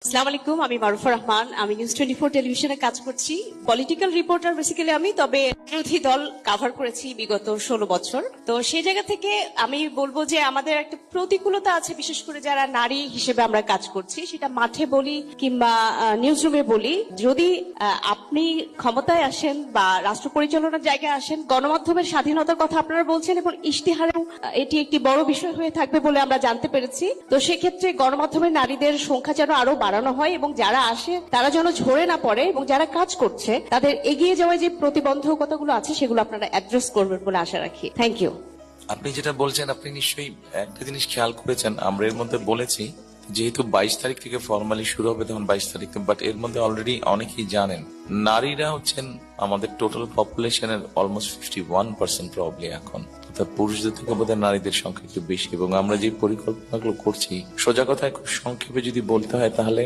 আসসালামু আলাইকুম, আমি মারুফা রহমান। আমি নিউজ 24 টেলিভিশনে কাজ করছি। পলিটিক্যাল রিপোর্টার বেসিক্যালি আমি, তবে বিরোধী দল কভার করেছি বিগত 16 বছর। তো সেই জায়গা থেকে আমি বলবো যে আমাদের একটা প্রতিকূলতা আছে, বিশেষ করে যারা নারী হিসেবে আমরা কাজ করছি, সেটা মাঠে বলি কিংবা নিউজ রুমে বলি। যদি আপনি ক্ষমতায় আসেন বা রাষ্ট্র পরিচালনার জায়গায় আসেন, গণমাধ্যমের স্বাধীনতার কথা আপনারা বলছেন এবং ইশতেহারেও এটি একটি বড় বিষয় হয়ে থাকবে বলে আমরা জানতে পেরেছি। তো সেক্ষেত্রে গণমাধ্যমের নারীদের সংখ্যা যেন আরো বাড়ানো হয় এবং যারা আসে তারা যেন ঝরে না পড়ে, এবং যারা কাজ করছে তাদের এগিয়ে যাওয়ার যে প্রতিবন্ধকতাগুলো আছে সেগুলো আপনারা অ্যাড্রেস করবেন বলে আশা রাখি। Thank you. আপনি যেটা বলছেন, আপনি নিশ্চয়ই একটা জিনিস খেয়াল করেছেন, আমরা এর মধ্যে বলেছি যেহেতু 22 তারিখ থেকে ফর্মালি শুরু হবে, তখন 22 তারিখ, বাট এর মধ্যে অলরেডি অনেকেই জানেন নারীরা হচ্ছেন আমাদের টোটাল পপুলেশনের অলমোস্ট 51% প্রবলি এখন। অর্থাৎ পুরুষদের থেকে বোধহয় নারীদের সংখ্যা একটু বেশি, এবং আমরা যে পরিকল্পনাগুলো করছি, সোজা কথায় খুব সংক্ষেপে যদি বলতে হয় তাহলে